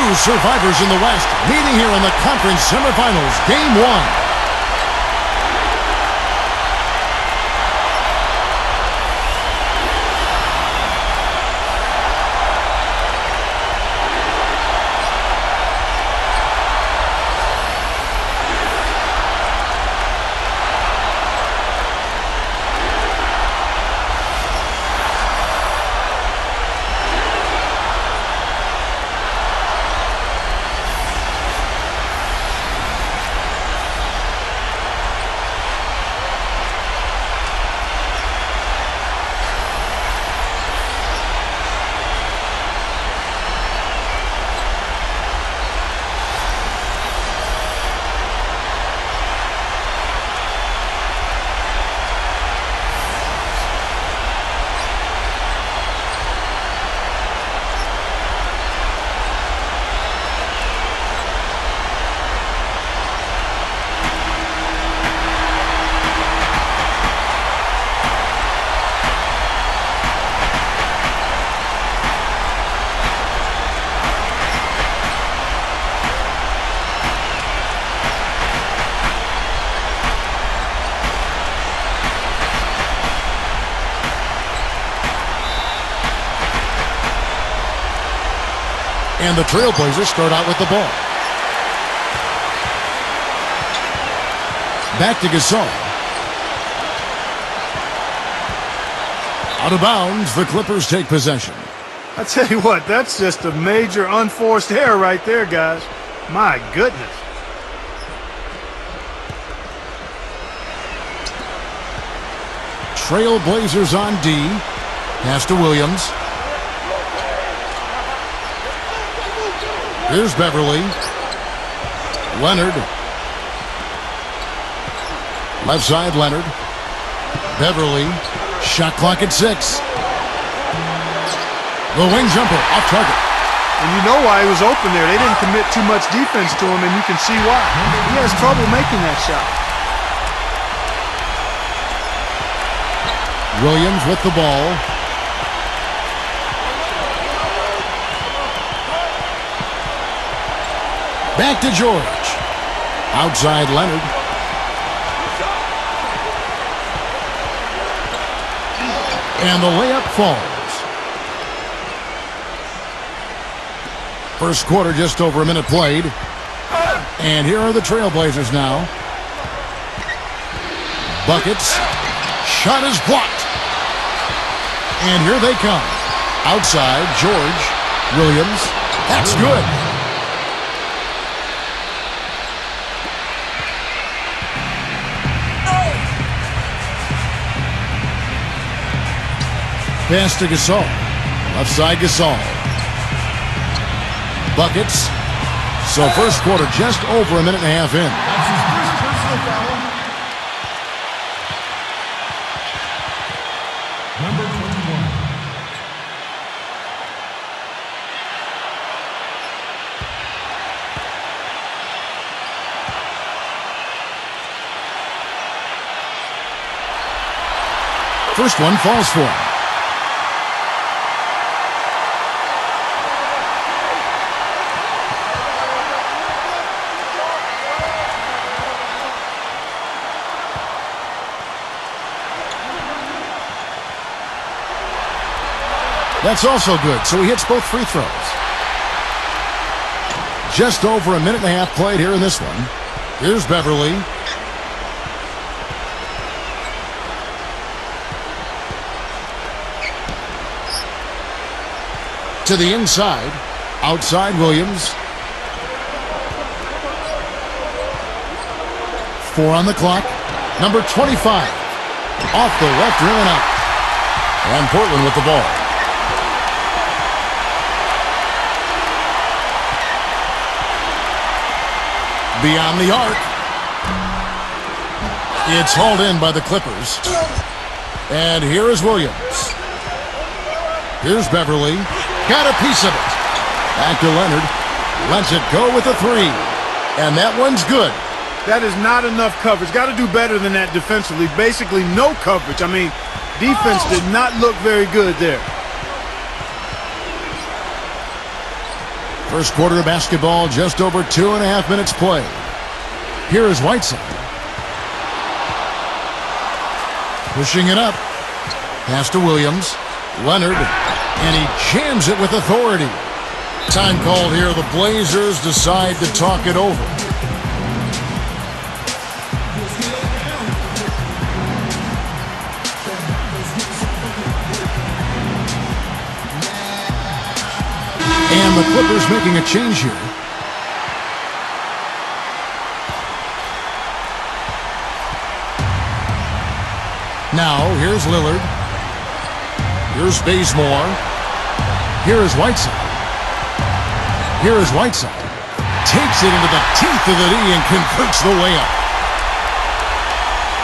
two survivors in the West meeting here in the conference semifinals, Game 1. And the Trailblazers start out with the ball. Back to Gasol. Out of bounds, the Clippers take possession. I tell you what, that's just a major unforced error right there, guys. My goodness. Trailblazers on D. Pass to Williams. Here's Beverly. Leonard. Left side, Leonard. Beverly. Shot clock at 6. The wing jumper off target. And you know why he was open there. They didn't commit too much defense to him, and you can see why. He has trouble making that shot. Williams with the ball. Back to George. Outside Leonard. And the layup falls. First quarter, just over a minute played. And here are the Trailblazers now. Buckets. Shot is blocked. And here they come. Outside, George. Williams. That's good. Pass to Gasol. Left side, Gasol. Buckets. So first quarter just over a minute and a half in. That's his first personal foul. Number 21. First one falls for him. That's also good, so he hits both free throws. Just over a minute and a half played here in this one. Here's Beverly. To the inside. Outside Williams. 4 on the clock. Number 25. Off the left rim and out. And Portland with the ball. Beyond the arc. It's hauled in by the Clippers. And here is Williams. Here's Beverly. Got a piece of it. Back to Leonard. Lets it go with a 3. And that one's good. That is not enough coverage. Got to do better than that defensively. Basically no coverage. I mean, defense did not look very good there. First quarter of basketball, just over 2.5 minutes played. Here is Whiteside. Pushing it up. Pass to Williams. Leonard. And he jams it with authority. Time called here. The Blazers decide to talk it over. And the Clippers making a change here. Now, here's Lillard. Here's Bazemore. Here is Whiteside. Here is Whiteside. Takes it into the teeth of the knee and converts the layup.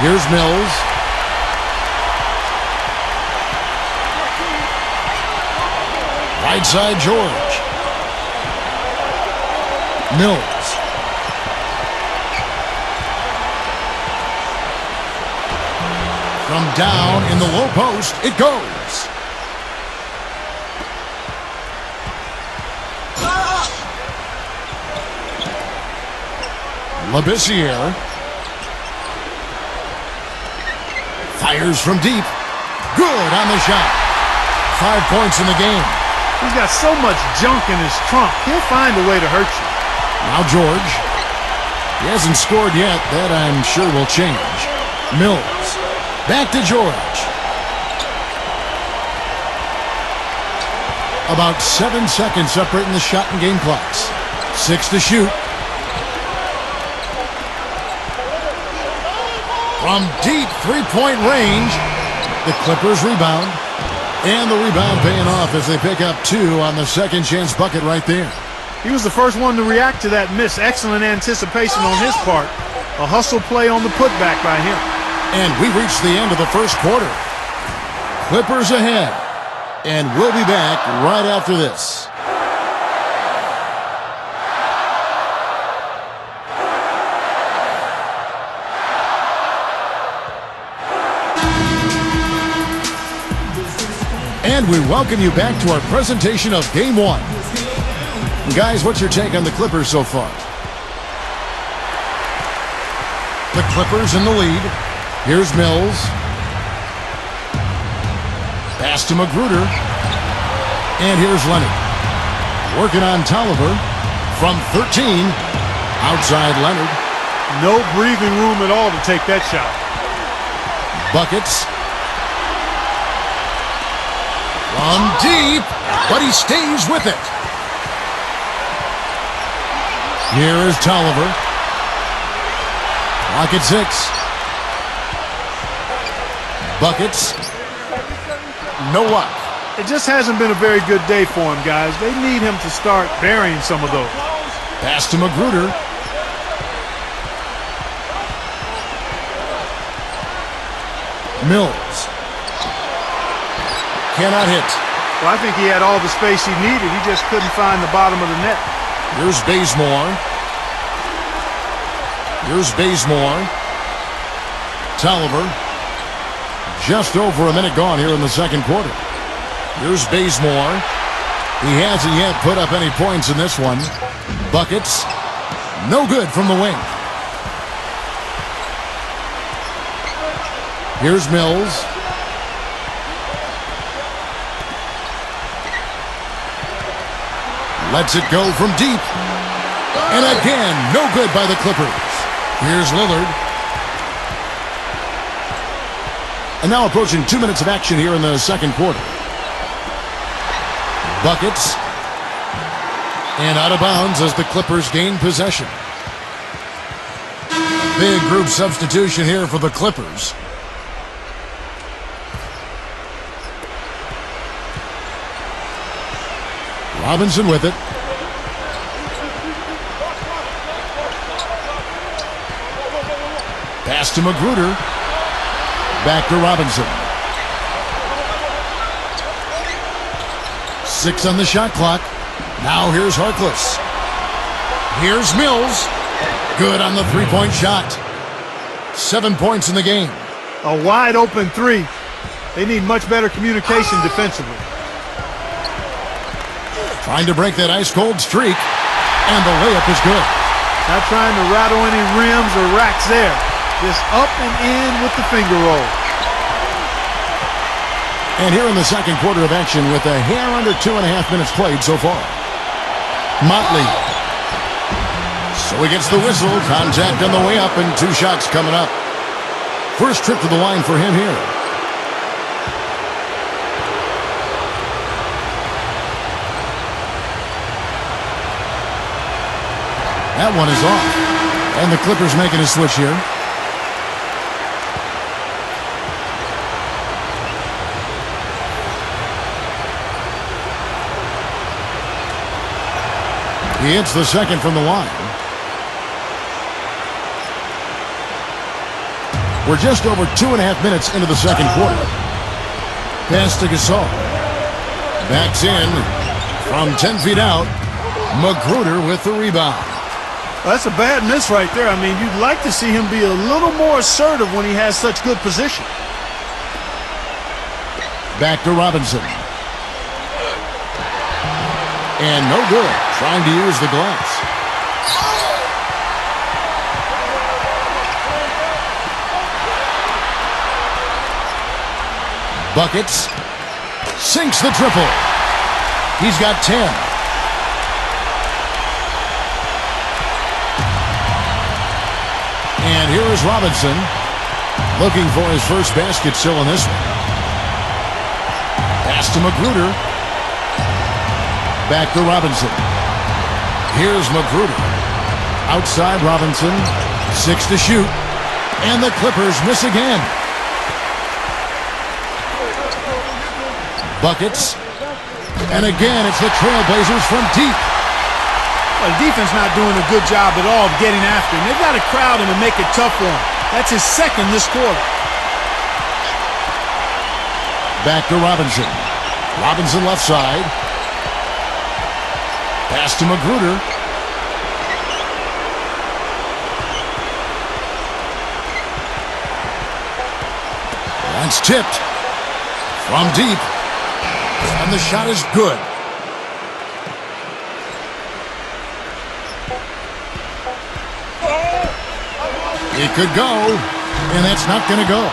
Here's Mills. Right side, George. Mills. From down in the low post, it goes. Labissiere. Fires from deep. Good on the shot. 5 points in the game. He's got so much junk in his trunk. He'll find a way to hurt you. Now George. He hasn't scored yet. That I'm sure will change. Mills. Back to George. About 7 seconds separating the shot and game clocks. 6 to shoot. From deep three-point range, the Clippers rebound. And the rebound paying off as they pick up 2 on the second chance bucket right there. He was the first one to react to that miss. Excellent anticipation on his part. A hustle play on the putback by him. And we reached the end of the first quarter. Clippers ahead. And we'll be back right after this. And we welcome you back to our presentation of Game 1. Guys, what's your take on the Clippers so far? The Clippers in the lead. Here's Mills. Pass to Magruder. And here's Leonard. Working on Tolliver. From 13. Outside Leonard. No breathing room at all to take that shot. Buckets. From deep. But he stays with it. Here is Tolliver. Clock at 6. Buckets. No luck. It just hasn't been a very good day for him, guys. They need him to start burying some of those. Pass to Magruder. Mills. Cannot hit. Well, I think he had all the space he needed. He just couldn't find the bottom of the net. Here's Bazemore. Here's Bazemore. Tolliver. Just over a minute gone here in the second quarter. Here's Bazemore. He hasn't yet put up any points in this one. Buckets. No good from the wing. Here's Mills. Lets it go from deep. And again, no good by the Clippers. Here's Lillard. And now approaching 2 minutes of action here in the second quarter. Buckets. And out of bounds as the Clippers gain possession. Big group substitution here for the Clippers. Robinson with it. Pass to Magruder. Back to Robinson. 6 on the shot clock. Now here's Harkless. Here's Mills. Good on the three-point shot. 7 points in the game. A wide open three. They need much better communication defensively. Trying to break that ice-cold streak. And the layup is good. Not trying to rattle any rims or racks there. Just up and in with the finger roll. And here in the second quarter of action with a hair under 2.5 minutes played so far. Motley. So he gets the whistle. Contact on the way up and 2 shots coming up. First trip to the line for him here. That one is off. And the Clippers making a switch here. He hits the second from the line. We're just over 2.5 minutes into the second quarter. Pass to Gasol. Backs in from 10 feet out. Magruder with the rebound. That's a bad miss right there. I mean, you'd like to see him be a little more assertive when he has such good position. Back to Robinson. And no good. Trying to use the glass. Buckets. Sinks the triple. He's got 10. And here is Robinson. Looking for his first basket still in this one. Pass to Magruder. Back to Robinson. Here's Magruder. Outside Robinson. 6 to shoot. And the Clippers miss again. Buckets. And again, it's the Trailblazers from deep. Well, the defense not doing a good job at all of getting after him. They've got to crowd him and make it tough for him. That's his second this quarter. Back to Robinson. Robinson left side. Pass to Magruder. That's tipped. From deep. And the shot is good. It could go, and that's not going to go.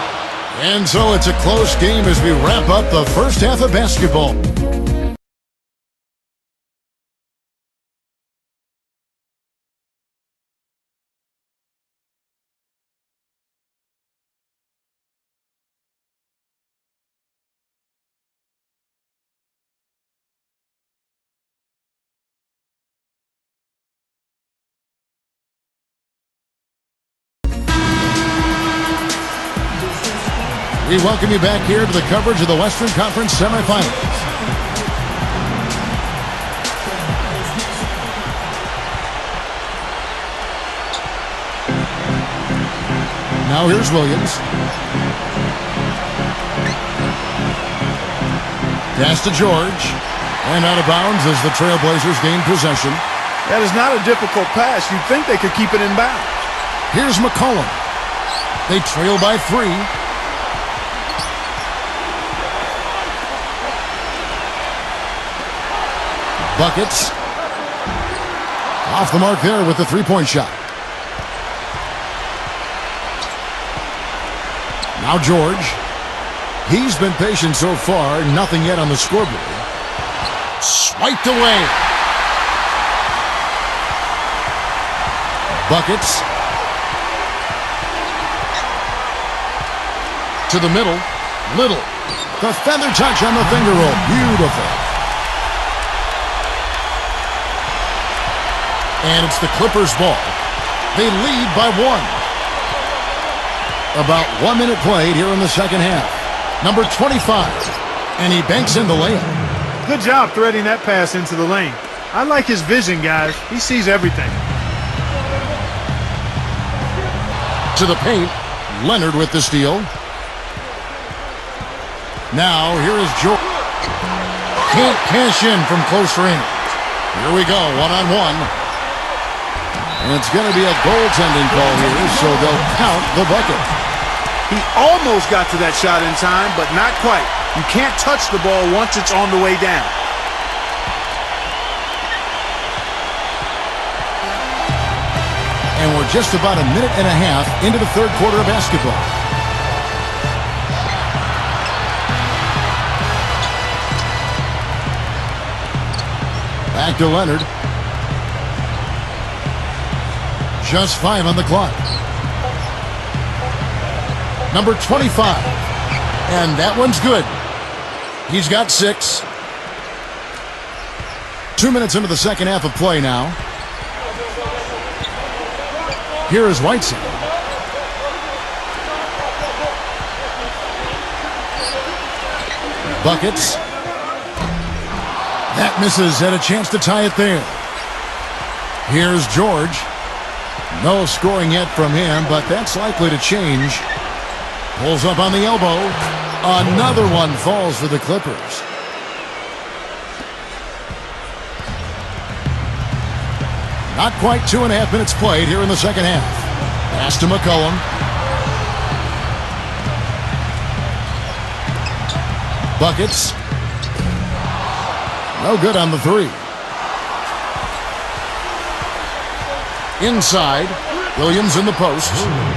And so it's a close game as we wrap up the first half of basketball. We welcome you back here to the coverage of the Western Conference Semifinals. Now here's Williams. Pass to George. And out of bounds as the Trailblazers gain possession. That is not a difficult pass. You'd think they could keep it in bounds. Here's McCollum. They trail by 3. Buckets. Off the mark there with the three-point shot. Now George. He's been patient so far. Nothing yet on the scoreboard. Swiped away. Buckets. To the middle. Little. The feather touch on the finger roll. Beautiful. And it's the Clippers' ball. They lead by 1. About 1 minute played here in the second half. Number 25. And he banks in the layup. Good job threading that pass into the lane. I like his vision, guys. He sees everything. To the paint. Leonard with the steal. Now, here is George. Can't cash in from close range. Here we go, one-on-one. And it's going to be a goaltending call here, so they'll count the bucket. He almost got to that shot in time, but not quite. You can't touch the ball once it's on the way down. And we're just about a minute and a half into the third quarter of basketball. Back to Leonard. Just 5 on the clock. Number 25. And that one's good. He's got 6. 2 minutes into the second half of play now. Here is Whiteside. Buckets. That misses, and a chance to tie it there. Here's George. No scoring yet from him, but that's likely to change. Pulls up on the elbow. Another one falls for the Clippers. Not quite 2.5 minutes played here in the second half. Pass to McCollum. Buckets. No good on the 3. Inside. Williams in the post.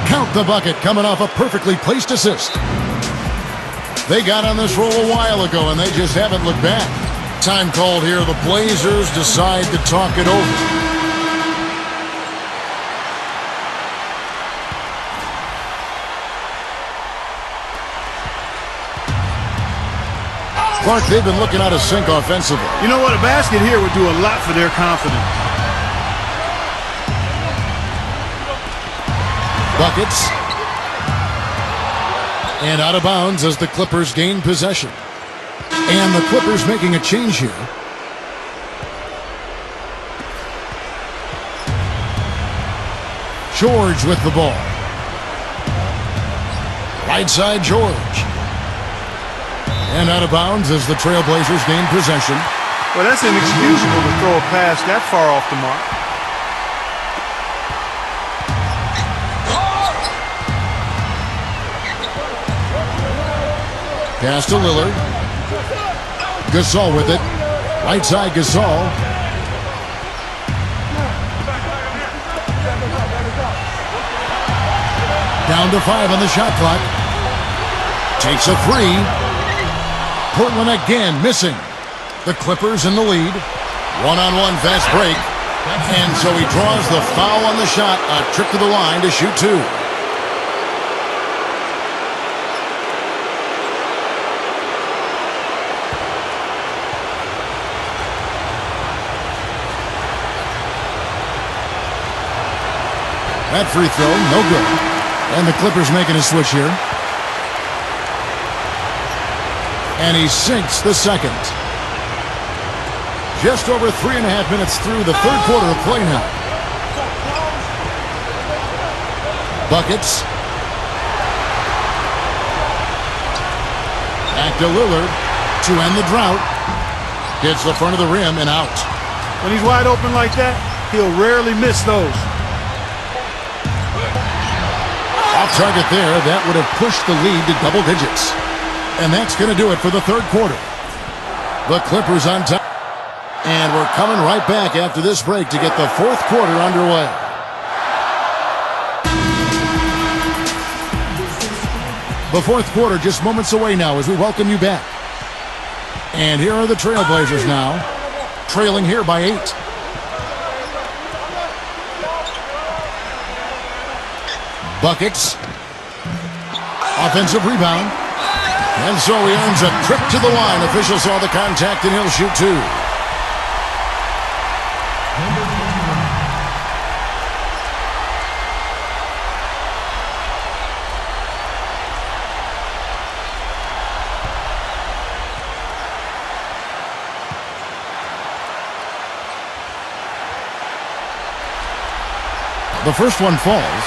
Count the bucket coming off a perfectly placed assist. They got on this roll a while ago, and they just haven't looked back. Time called here. The Blazers decide to talk it over. Clark, they've been looking out of sync offensively. You know what? A basket here would do a lot for their confidence. Buckets. And out of bounds as the Clippers gain possession. And the Clippers making a change here. George with the ball. Right side, George. And out of bounds as the Trailblazers gain possession. Well, that's inexcusable to throw a pass that far off the mark. Pass to Lillard. Gasol with it. Right side, Gasol. Down to 5 on the shot clock. Takes a 3. Portland again missing. The Clippers in the lead. One-on-one fast break. And so he draws the foul on the shot. A trip to the line to shoot 2. That free throw, no good. And the Clippers making a switch here. And he sinks the second. Just over 3.5 minutes through the third quarter of play now. Buckets. Back to Lillard to end the drought. Hits the front of the rim and out. When he's wide open like that, he'll rarely miss those. Off target there. That would have pushed the lead to double digits. And that's going to do it for the third quarter. The Clippers on top. And we're coming right back after this break to get the fourth quarter underway. The fourth quarter just moments away now as we welcome you back. And here are the Trailblazers now, trailing here by 8. Buckets. Offensive rebound. And so he earns a trip to the line. Officials saw the contact and he'll shoot 2. The first one falls.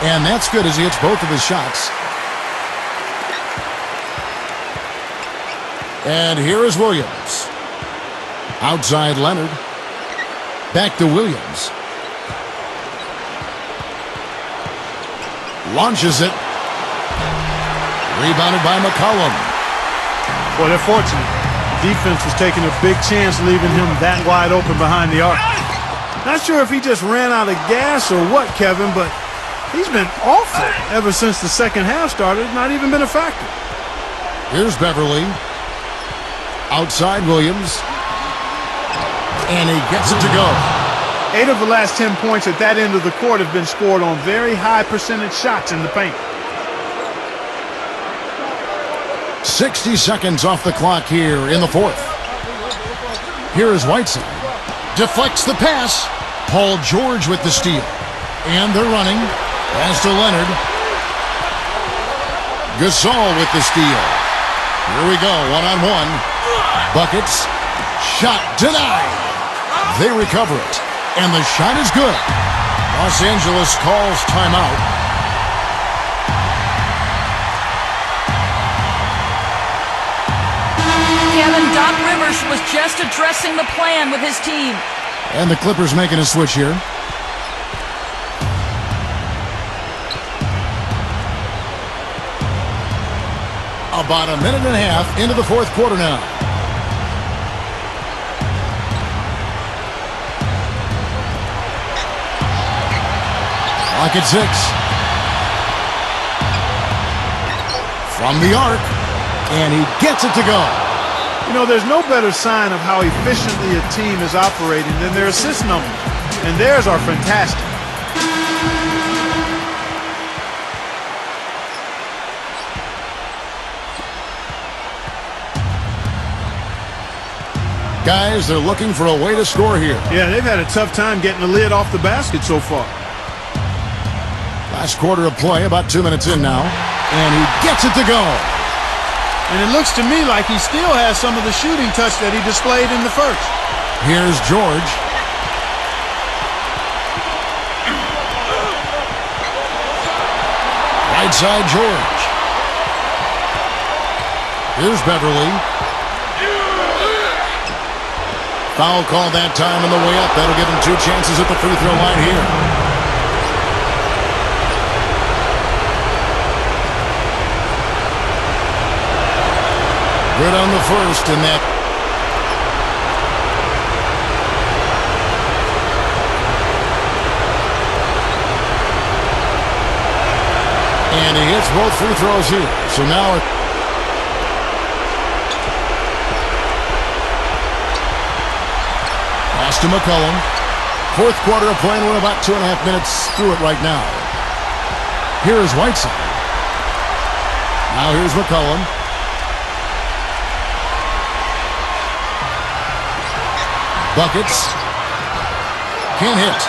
And that's good as he hits both of his shots. And here is Williams. Outside Leonard. Back to Williams. Launches it. Rebounded by McCollum. Boy, they're fortunate. Defense was taking a big chance leaving him that wide open behind the arc. Not sure if he just ran out of gas or what, Kevin, but he's been awful ever since the second half started. Not even been a factor. Here's Beverly. Outside Williams. And he gets it to go. 8 of the last 10 points at that end of the court have been scored on very high percentage shots in the paint. 60 seconds off the clock here in the fourth. Here is Whiteside. Deflects the pass. Paul George with the steal. And they're running. Pass to Leonard. Gasol with the steal. Here we go, one-on-one. Buckets. Shot denied. They recover it. And the shot is good. Los Angeles calls timeout. Kevin, Doc Rivers was just addressing the plan with his team. And the Clippers making a switch here. About a minute and a half into the fourth quarter now. Clock at 6. From the arc. And he gets it to go. You know, there's no better sign of how efficiently a team is operating than their assist numbers. And theirs are fantastic. Guys, they're looking for a way to score here. Yeah, they've had a tough time getting the lid off the basket so far. Last quarter of play, about 2 minutes in now. And he gets it to go. And it looks to me like he still has some of the shooting touch that he displayed in the first. Here's George. Right side George. Here's Beverly. Foul called that time on the way up. That'll give him 2 chances at the free throw line here. Good on the first in that. And he hits both free throws here. So now pass to McCollum. Fourth quarter of play, and we're about 2.5 minutes through it right now. Here is Whiteside. Now here's McCollum. Buckets. Can't hit.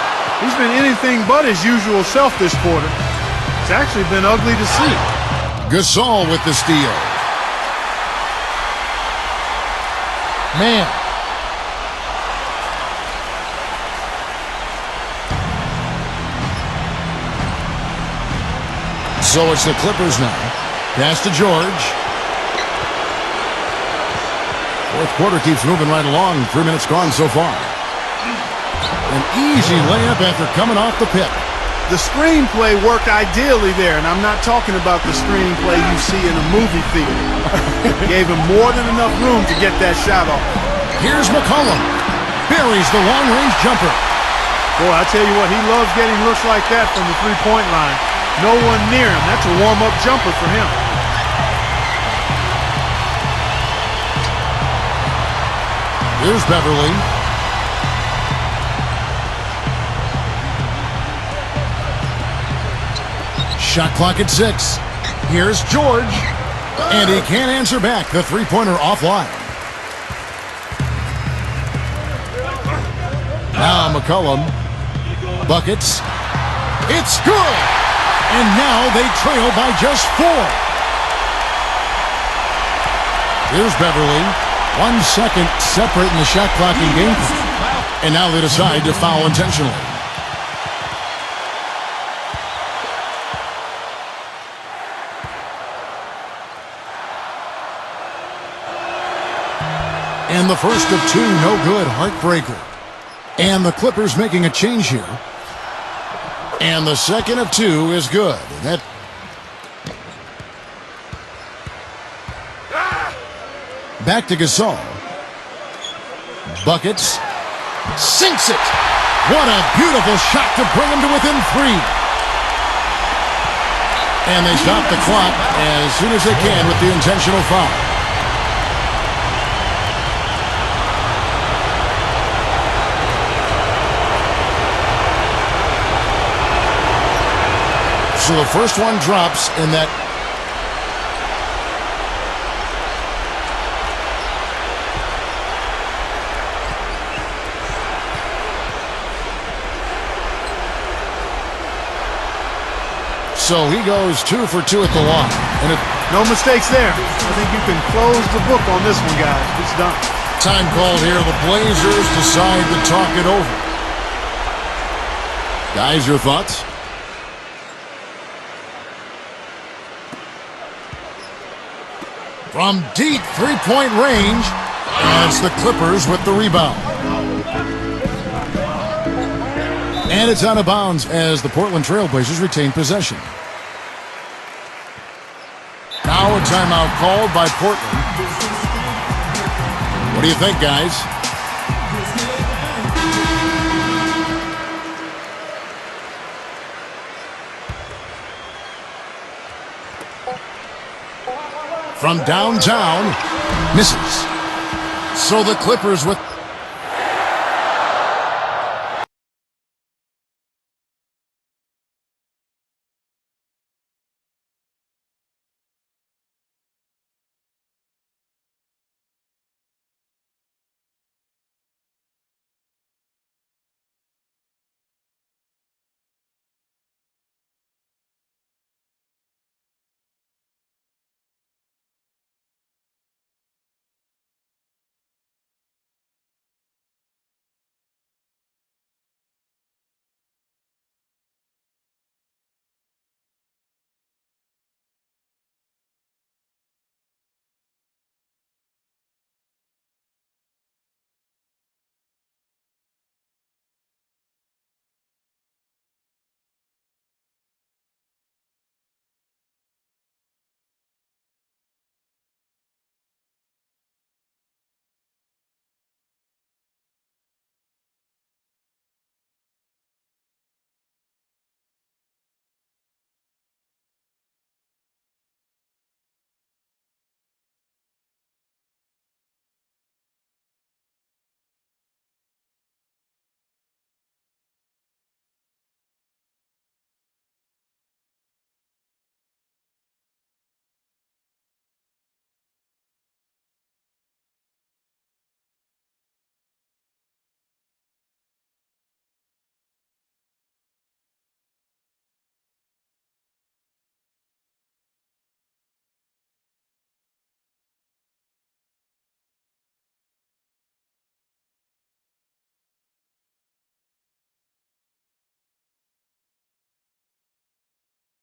He's been anything but his usual self this quarter. It's actually been ugly to see. Gasol with the steal. Man. So it's the Clippers now. Pass to George. Fourth quarter keeps moving right along. 3 minutes gone so far. An easy layup after coming off the pick. The screenplay worked ideally there, and I'm not talking about the screenplay you see in a movie theater. Gave him more than enough room to get that shot off. Here's McCollum. Buries the long-range jumper. Boy, I tell you what, he loves getting looks like that from the three-point line. No one near him. That's a warm-up jumper for him. Here's Beverly. Shot clock at 6. Here's George. And he can't answer back. The three-pointer offline. Now McCollum. Buckets. It's good! And now they trail by just 4. Here's Beverly. 1 second separating the shot clock and game. And now they decide to foul intentionally. And the first of 2, no good, heartbreaker. And the Clippers making a change here. And the second of two is good. That back to Gasol. Buckets. Sinks it. What a beautiful shot to bring him to within 3. And they stop the clock as soon as they can with the intentional foul. So the first one drops in that. So he goes 2 for 2 at the line. And no mistakes there. I think you can close the book on this one, guys. It's done. Time called here. The Blazers decide to talk it over. Guys, your thoughts? From deep three-point range, as the Clippers with the rebound. And it's out of bounds as the Portland Trailblazers retain possession. Now a timeout called by Portland. What do you think, guys? From downtown, misses. So the Clippers with